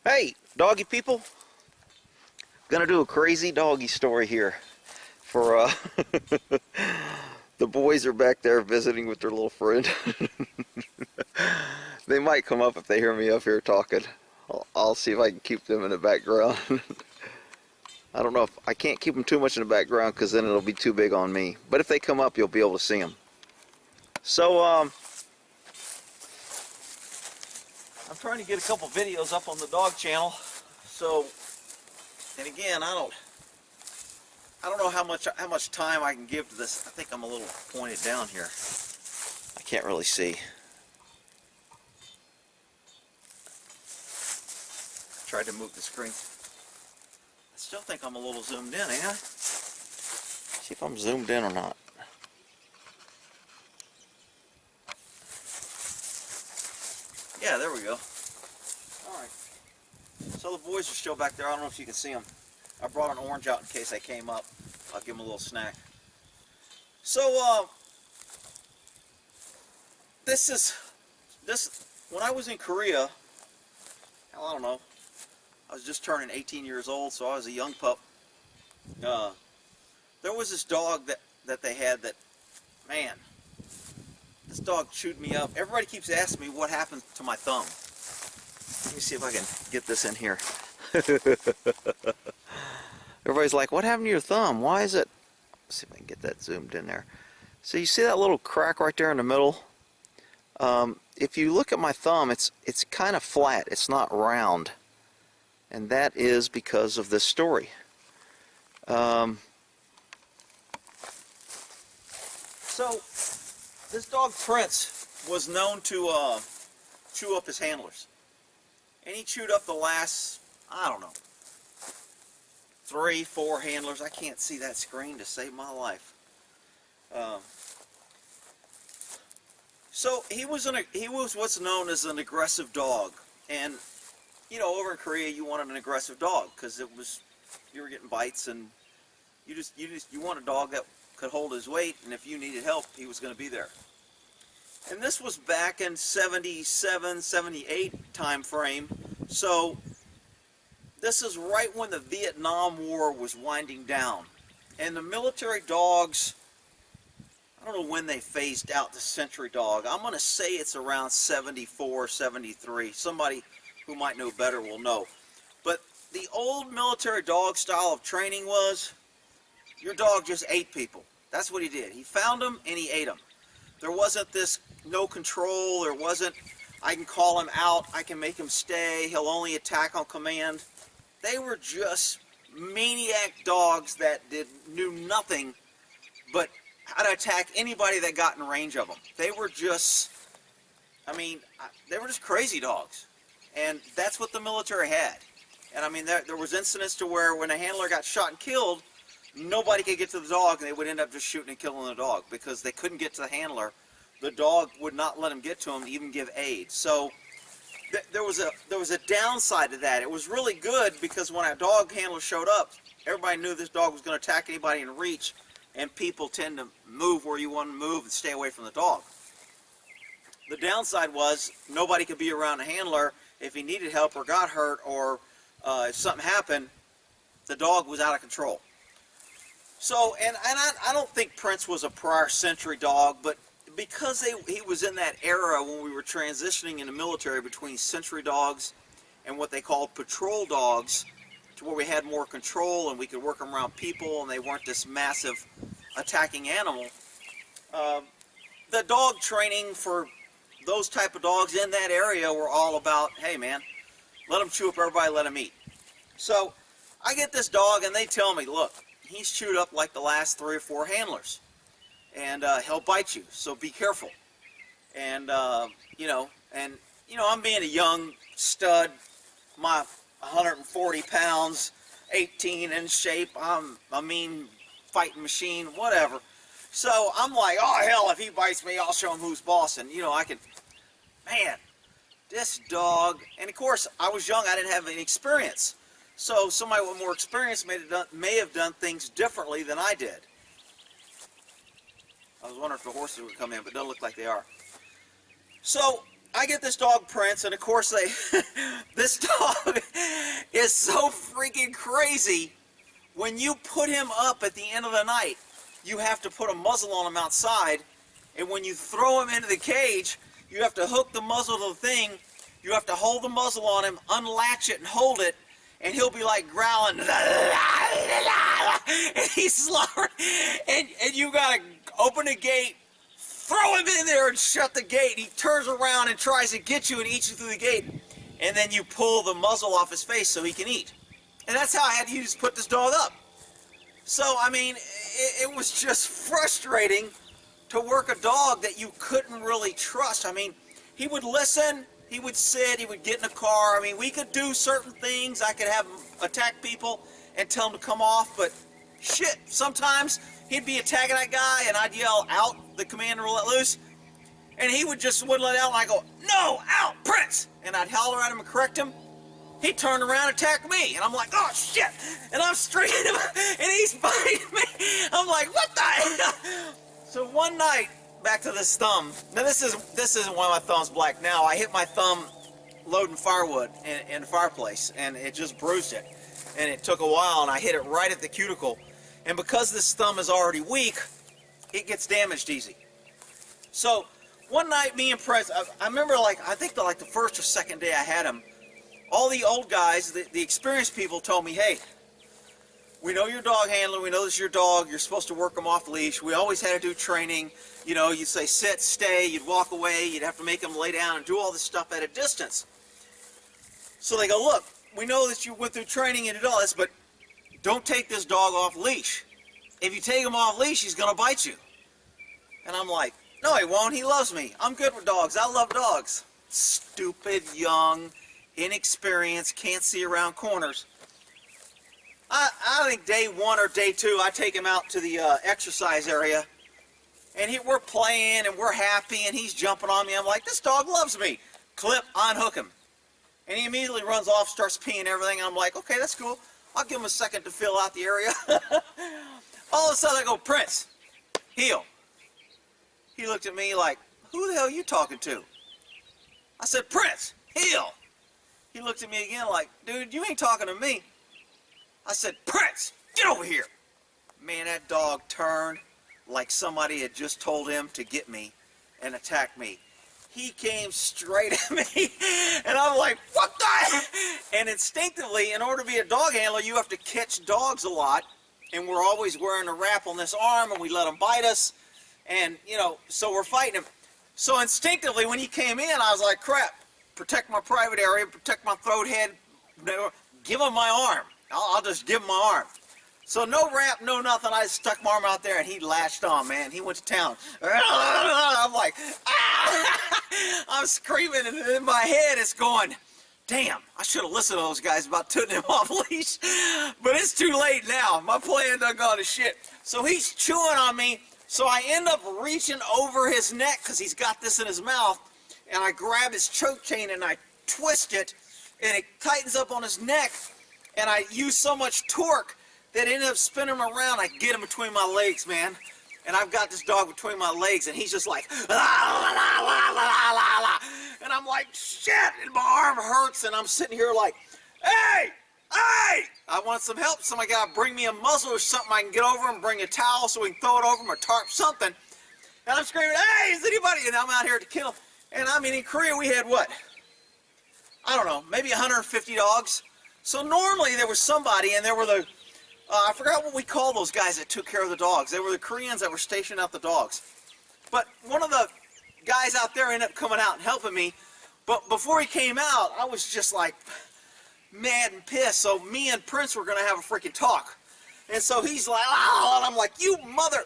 Hey, doggy people. Gonna do a crazy doggy story here for the boys are back there visiting with their little friend. They might come up if they hear me up here talking. I'll see if I can keep them in the background. I don't know if I can't keep them too much in the background because then it'll be too big on me. But if they come up, you'll be able to see them. So I'm trying to get a couple videos up on the dog channel. So, and again, I don't know how much time I can give to this. I think I'm a little pointed down here. I can't really see. Tried to move the screen. I still think I'm a little zoomed in, ain't I? See if I'm zoomed in or not. Yeah, there we go. Alright. So the boys are still back there. I don't know if you can see them. I brought an orange out in case they came up. I'll give them a little snack. So, this, when I was in Korea, hell, I don't know, I was just turning 18 years old, so I was a young pup. There was this dog that they had that, man, this dog chewed me up. Everybody keeps asking me what happened to my thumb. Let me see if I can get this in here. Everybody's like, what happened to your thumb? Why is it? Let's see if I can get that zoomed in there. So you see that little crack right there in the middle? If you look at my thumb, it's kind of flat. It's not round. And that is because of this story. So, this dog Prince was known to chew up his handlers. And he chewed up the last, I don't know, 3, 4 handlers. I can't see that screen to save my life. So he was what's known as an aggressive dog, and you know, over in Korea, you wanted an aggressive dog because you were getting bites, and you want a dog that could hold his weight, and if you needed help, he was going to be there. And this was back in 77, 78 time frame. So this is right when the Vietnam War was winding down. And the military dogs, I don't know when they phased out the sentry dog. I'm going to say it's around 74, 73. Somebody who might know better will know. But the old military dog style of training was, your dog just ate people. That's what he did. He found them and he ate them. There wasn't this no control. There wasn't, I can call him out, I can make him stay, he'll only attack on command. They were just maniac dogs that knew nothing but how to attack anybody that got in range of them. They were just, I mean, they were just crazy dogs. And that's what the military had. And I mean, there was incidents to where when a handler got shot and killed, nobody could get to the dog, and they would end up just shooting and killing the dog because they couldn't get to the handler. The dog would not let them get to him to even give aid. So there was a downside to that. It was really good because when a dog handler showed up, everybody knew this dog was going to attack anybody in reach, and people tend to move where you want to move and stay away from the dog. The downside was nobody could be around a handler if he needed help or got hurt, or if something happened, the dog was out of control. So, and I don't think Prince was a prior century dog, but because he was in that era when we were transitioning in the military between sentry dogs and what they called patrol dogs, to where we had more control and we could work them around people and they weren't this massive attacking animal. The dog training for those type of dogs in that area were all about, hey man, let them chew up everybody, let them eat. So I get this dog and they tell me, look, he's chewed up like the last 3 or 4 handlers, and he'll bite you, so be careful. And I'm being a young stud, my 140 pounds, 18 in shape, I'm a mean fighting machine, whatever. So I'm like, oh hell, if he bites me, I'll show him who's boss. And man, this dog, and of course I was young, I didn't have any experience. So somebody with more experience may have done things differently than I did. I was wondering if the horses would come in, but it doesn't look like they are. So I get this dog Prince, and of course this dog is so freaking crazy. When you put him up at the end of the night, you have to put a muzzle on him outside, and when you throw him into the cage, you have to hook the muzzle to the thing, you have to hold the muzzle on him, unlatch it and hold it, and he'll be like growling, and he's slobbering, and you gotta open the gate, throw him in there and shut the gate. He turns around and tries to get you and eats you through the gate, and then you pull the muzzle off his face so he can eat. And that's how I had to use put this dog up. So, I mean, it was just frustrating to work a dog that you couldn't really trust. I mean, he would listen, he would sit, he would get in the car. I mean, we could do certain things. I could have him attack people and tell him to come off, but shit, sometimes he'd be attacking that guy and I'd yell, out, the commander will let loose, and he would just wouldn't let out, and I go, no, out, Prince, and I'd holler at him and correct him. He'd turn around and attack me, and I'm like, oh shit, and I'm stringing him, and he's biting me. I'm like, what the hell? So one night, back to this thumb. Now this isn't why my thumb's black now. I hit my thumb loading firewood in the fireplace, and it just bruised it, and it took a while, and I hit it right at the cuticle, and because this thumb is already weak, it gets damaged easy. So one night, me and Prince, I remember, like, I think the first or second day I had him, all the old guys, the experienced people told me, hey, we know you're a dog handler, we know this is your dog, you're supposed to work him off leash, we always had to do training, you know, you'd say sit, stay, you'd walk away, you'd have to make him lay down and do all this stuff at a distance. So they go, look, we know that you went through training and did all this, but don't take this dog off leash. If you take him off leash, he's gonna bite you. And I'm like, no, he won't, he loves me, I'm good with dogs, I love dogs. Stupid, young, inexperienced, can't see around corners. I think day one or day two, I take him out to the exercise area, and we're playing, and we're happy, and he's jumping on me. I'm like, this dog loves me. Clip, unhook him. And he immediately runs off, starts peeing everything, and I'm like, okay, that's cool. I'll give him a second to fill out the area. All of a sudden, I go, Prince, heel. He looked at me like, who the hell are you talking to? I said, Prince, heel. He looked at me again like, dude, you ain't talking to me. I said, Prince, get over here. Man, that dog turned like somebody had just told him to get me and attack me. He came straight at me, and I'm like, what the? And instinctively, in order to be a dog handler, you have to catch dogs a lot, and we're always wearing a wrap on this arm, and we let them bite us, and, you know, so we're fighting him. So instinctively, when he came in, I was like, crap, protect my private area, protect my throat, head, give him my arm. I'll just give him my arm. So no wrap, no nothing. I just stuck my arm out there, and he latched on, man. He went to town. I'm like, ah! I'm screaming, and in my head it's going, damn, I should have listened to those guys about putting him off leash. But it's too late now. My plan done gone to shit. So he's chewing on me, so I end up reaching over his neck because he's got this in his mouth, and I grab his choke chain, and I twist it, and it tightens up on his neck, and I use so much torque that ended up spinning him around. I get him between my legs, man. And I've got this dog between my legs, and he's just like, la, la, la, la, la, la, la. And I'm like, shit, and my arm hurts, and I'm sitting here like, hey, hey, I want some help. Somebody got to bring me a muzzle or something I can get over him, bring a towel so we can throw it over him, or tarp, something. And I'm screaming, hey, is anybody? And I'm out here to kill him. And I mean, in Korea, we had what? I don't know, maybe 150 dogs. So normally there was somebody, and there were the, I forgot what we call those guys that took care of the dogs. They were the Koreans that were stationing out the dogs. But one of the guys out there ended up coming out and helping me. But before he came out, I was just like mad and pissed. So me and Prince were going to have a freaking talk. And so he's like, oh, and I'm like, you mother,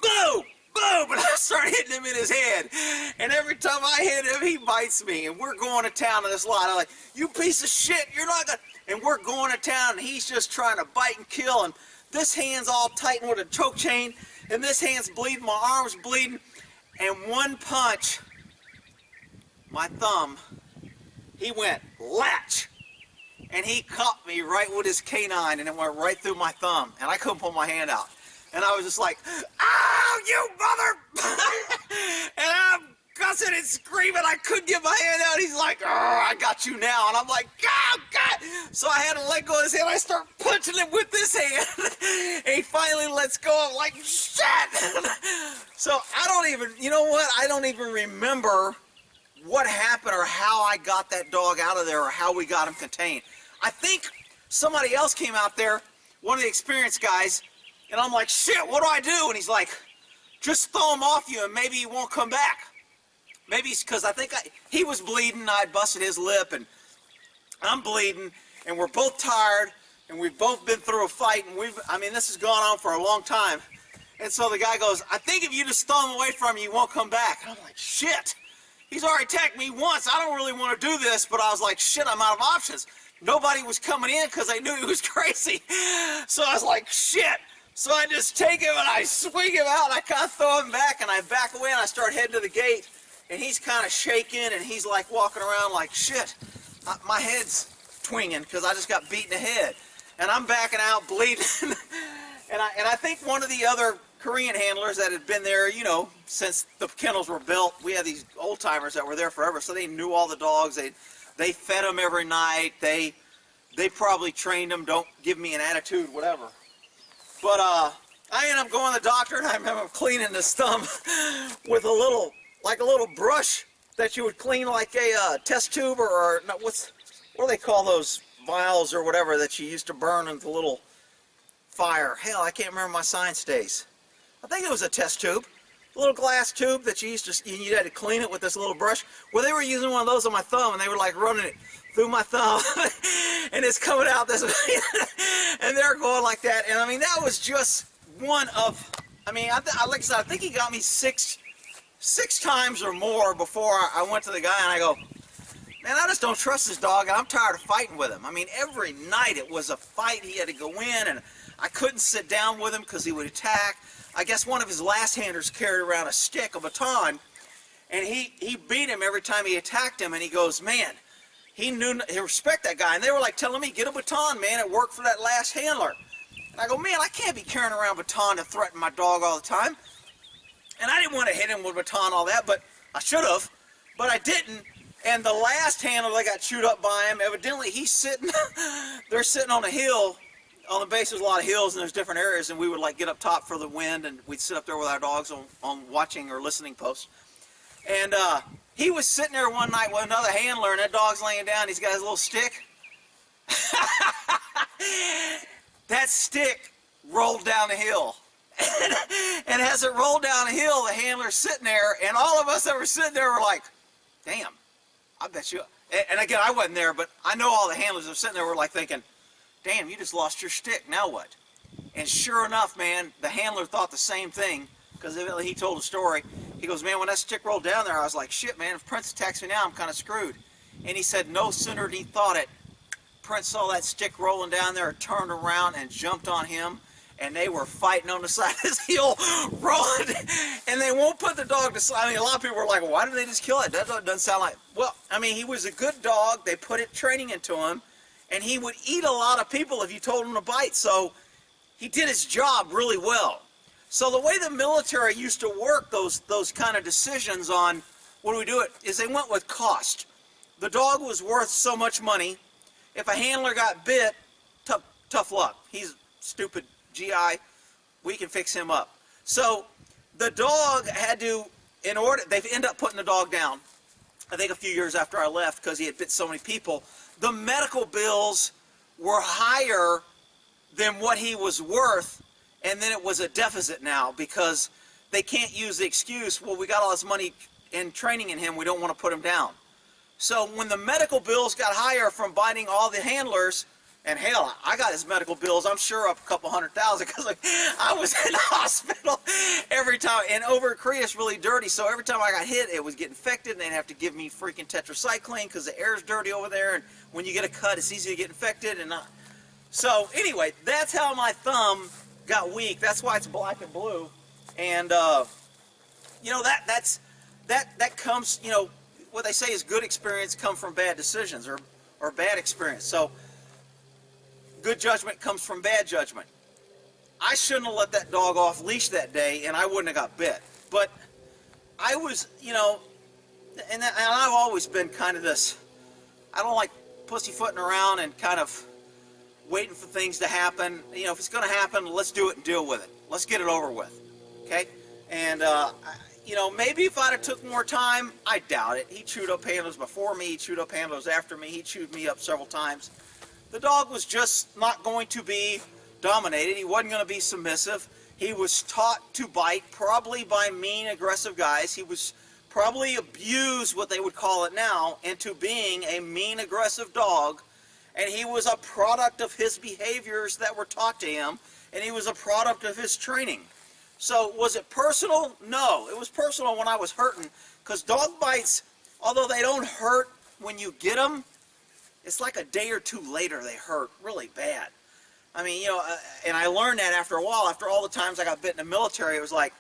boo, boo. But I start hitting him in his head. And every time I hit him, he bites me. And we're going to town in this lot. I'm like, you piece of shit, you're not going to. And we're going to town, and he's just trying to bite and kill, and this hand's all tightened with a choke chain, and this hand's bleeding, my arm's bleeding, and one punch, my thumb, he went latch, and he caught me right with his canine, and it went right through my thumb, and I couldn't pull my hand out. And I was just like, oh, you mother! And I'm cussing and screaming. I couldn't get my hand out. He's like, I got you now. And I'm like, oh, God. So I had to let go of his hand. I start punching him with this hand. And he finally lets go. I'm like, shit. So I don't even, you know what? I don't even remember what happened or how I got that dog out of there or how we got him contained. I think somebody else came out there, one of the experienced guys, and I'm like, shit, what do I do? And he's like, just throw him off you and maybe he won't come back. Maybe it's because I think he was bleeding, I busted his lip, and I'm bleeding, and we're both tired, and we've both been through a fight, and this has gone on for a long time. And so the guy goes, I think if you just throw him away from you, he won't come back. And I'm like, shit, he's already attacked me once. I don't really want to do this, but I was like, shit, I'm out of options. Nobody was coming in because they knew he was crazy. So I was like, shit. So I just take him and I swing him out and I kind of throw him back and I back away and I start heading to the gate and he's kind of shaking and he's like walking around like, shit, my head's twinging because I just got beat in the head. And I'm backing out bleeding. and I think one of the other Korean handlers that had been there, you know, since the kennels were built, we had these old timers that were there forever, so they knew all the dogs. They fed them every night. They probably trained them, don't give me an attitude, whatever. But I ended up going to the doctor, and I remember cleaning this thumb with a little brush that you would clean like a test tube or what do they call those vials or whatever that you used to burn with a little fire. Hell, I can't remember my science days. I think it was a test tube, a little glass tube that you had to clean it with this little brush. Well, they were using one of those on my thumb, and they were like running it through my thumb, and it's coming out this way, and they're going like that. And I mean, that was just one of, like I said, I think he got me six times or more before I went to the guy, and I go, man, I just don't trust this dog, and I'm tired of fighting with him. I mean, every night it was a fight. He had to go in, and I couldn't sit down with him because he would attack. I guess one of his last handers carried around a stick, a baton, and he beat him every time he attacked him, and he goes, man, he respect that guy. And they were like telling me, get a baton, man, it worked for that last handler. And I go, man, I can't be carrying around a baton to threaten my dog all the time. And I didn't want to hit him with a baton, all that, but I should have, but I didn't. And the last handler that got chewed up by him, evidently they're sitting on a hill. On the base, there's a lot of hills and there's different areas, and we would like get up top for the wind, and we'd sit up there with our dogs on watching or listening posts. And he was sitting there one night with another handler, and that dog's laying down. He's got his little stick. That stick rolled down the hill. And as it rolled down the hill, the handler's sitting there, and all of us that were sitting there were like, damn, I bet you. And again, I wasn't there, but I know all the handlers that were sitting there were like thinking, damn, you just lost your stick, now what? And sure enough, man, the handler thought the same thing, because he told a story. He goes, man, when that stick rolled down there, I was like, shit, man, if Prince attacks me now, I'm kind of screwed. And he said, no sooner than he thought it, Prince saw that stick rolling down there, turned around and jumped on him, and they were fighting on the side of his hill, rolling, and they won't put the dog to sleep. I mean, a lot of people were like, well, why did they just kill it? That doesn't sound like, well, I mean, he was a good dog. They put training into him, and he would eat a lot of people if you told him to bite, so he did his job really well. So the way the military used to work those kind of decisions on what do we do it is they went with cost. The dog was worth so much money. If a handler got bit, tough luck. He's stupid GI. We can fix him up. So the dog had to, they end up putting the dog down, I think a few years after I left because he had bit so many people. The medical bills were higher than what he was worth, and then it was a deficit now because they can't use the excuse, well, we got all this money and training in him, we don't want to put him down. So when the medical bills got higher from biting all the handlers, and hell, I got his medical bills, I'm sure up a couple $100,000 because I was in the hospital every time. And over in Korea, it's really dirty, so every time I got hit, it would get infected, and they'd have to give me freaking tetracycline because the air's dirty over there, and when you get a cut, it's easy to get infected. So anyway, that's how my thumb got weak. That's why it's black and blue. And you know, that comes, you know, what they say is good experience come from bad decisions or bad experience. So good judgment comes from bad judgment. I shouldn't have let that dog off leash that day, and I wouldn't have got bit. But I was, you know, and I've always been kind of this, I don't like pussyfooting around and kind of waiting for things to happen. You know, if it's going to happen, let's do it and deal with it. Let's get it over with, okay? And, you know, maybe if I'd have took more time, I doubt it. He chewed up handlers before me, he chewed up handlers after me, he chewed me up several times. The dog was just not going to be dominated. He wasn't going to be submissive. He was taught to bite, probably by mean, aggressive guys. He was probably abused, what they would call it now, into being a mean, aggressive dog. And he was a product of his behaviors that were taught to him, and he was a product of his training. So was it personal? No, it was personal when I was hurting, because dog bites, although they don't hurt when you get them, it's like a day or two later they hurt really bad. I mean, you know, and I learned that after a while. After all the times I got bit in the military, it was like,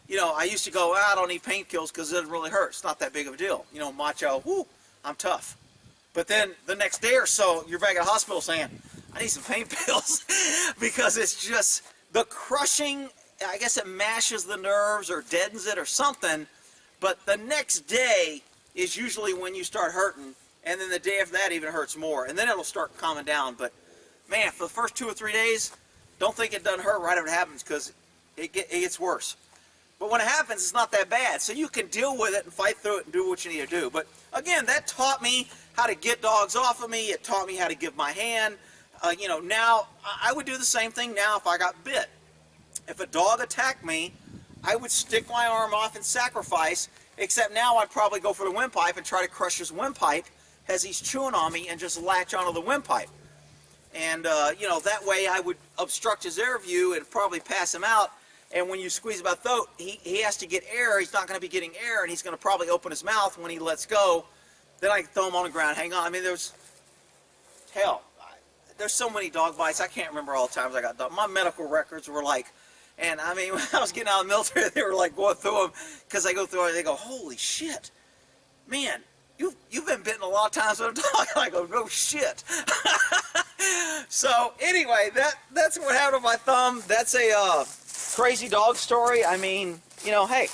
you know, I used to go, I don't need painkillers because it doesn't really hurt. It's not that big of a deal. You know, macho, whoo, I'm tough. But then the next day or so, you're back at the hospital saying, I need some pain pills because it's just the crushing, I guess it mashes the nerves or deadens it or something. But the next day is usually when you start hurting. And then the day after that even hurts more. And then it'll start calming down. But man, for the first 2 or 3 days, don't think it doesn't hurt right after it happens, because it gets worse. But when it happens, it's not that bad. So you can deal with it and fight through it and do what you need to do. But again, that taught me how to get dogs off of me. It taught me how to give my hand. You know, now I would do the same thing now if I got bit. If a dog attacked me, I would stick my arm off and sacrifice, except now I'd probably go for the windpipe and try to crush his windpipe as he's chewing on me and just latch onto the windpipe. And, you know, that way I would obstruct his air view and probably pass him out. And when you squeeze about throat, he has to get air. He's not going to be getting air, and he's going to probably open his mouth when he lets go. Then I can throw him on the ground, hang on. I mean, there's so many dog bites. I can't remember all the times I got dog. My medical records were like, and I mean, when I was getting out of the military, they were like going through them, because I go through it, they go, holy shit, man, you've been bitten a lot of times with a dog. And I go, no shit. So anyway, that's what happened to my thumb. That's a crazy dog story. I mean, you know, hey,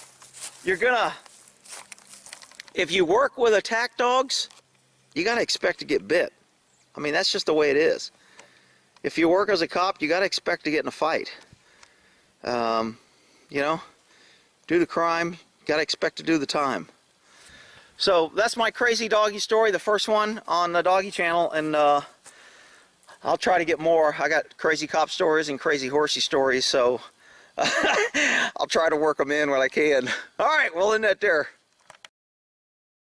if you work with attack dogs, you got to expect to get bit. I mean, that's just the way it is. If you work as a cop, you got to expect to get in a fight. You know, do the crime, got to expect to do the time. So that's my crazy doggy story, the first one on the Doggy Channel, and I'll try to get more. I got crazy cop stories and crazy horsey stories, so I'll try to work them in when I can. All right, we'll end that there.